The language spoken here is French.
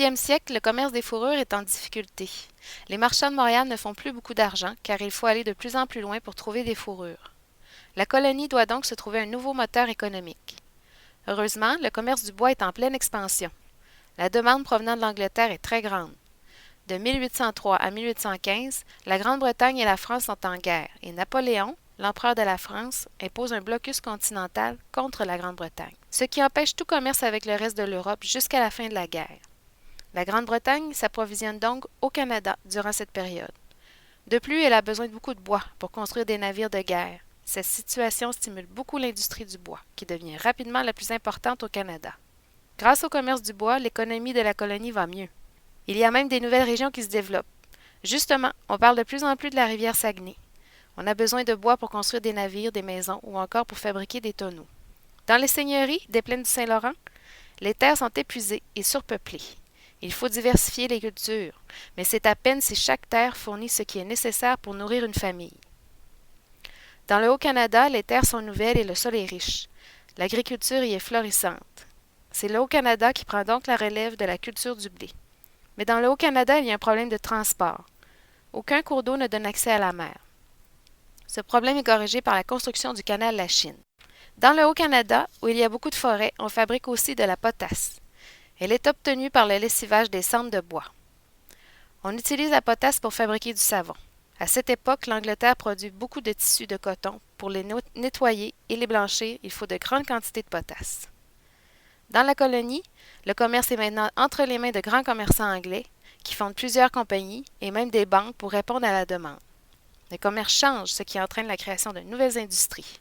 19e siècle, le commerce des fourrures est en difficulté. Les marchands de Montréal ne font plus beaucoup d'argent car il faut aller de plus en plus loin pour trouver des fourrures. La colonie doit donc se trouver un nouveau moteur économique. Heureusement, le commerce du bois est en pleine expansion. La demande provenant de l'Angleterre est très grande. De 1803 à 1815, la Grande-Bretagne et la France sont en guerre et Napoléon, l'empereur de la France, impose un blocus continental contre la Grande-Bretagne, ce qui empêche tout commerce avec le reste de l'Europe jusqu'à la fin de la guerre. La Grande-Bretagne s'approvisionne donc au Canada durant cette période. De plus, elle a besoin de beaucoup de bois pour construire des navires de guerre. Cette situation stimule beaucoup l'industrie du bois, qui devient rapidement la plus importante au Canada. Grâce au commerce du bois, l'économie de la colonie va mieux. Il y a même des nouvelles régions qui se développent. Justement, on parle de plus en plus de la rivière Saguenay. On a besoin de bois pour construire des navires, des maisons ou encore pour fabriquer des tonneaux. Dans les seigneuries des plaines du Saint-Laurent, les terres sont épuisées et surpeuplées. Il faut diversifier les cultures, mais c'est à peine si chaque terre fournit ce qui est nécessaire pour nourrir une famille. Dans le Haut-Canada, les terres sont nouvelles et le sol est riche. L'agriculture y est florissante. C'est le Haut-Canada qui prend donc la relève de la culture du blé. Mais dans le Haut-Canada, il y a un problème de transport. Aucun cours d'eau ne donne accès à la mer. Ce problème est corrigé par la construction du canal La Chine. Dans le Haut-Canada, où il y a beaucoup de forêts, on fabrique aussi de la potasse. Elle est obtenue par le lessivage des cendres de bois. On utilise la potasse pour fabriquer du savon. À cette époque, l'Angleterre produit beaucoup de tissus de coton. Pour les nettoyer et les blanchir, il faut de grandes quantités de potasse. Dans la colonie, le commerce est maintenant entre les mains de grands commerçants anglais qui fondent plusieurs compagnies et même des banques pour répondre à la demande. Le commerce change, ce qui entraîne la création de nouvelles industries.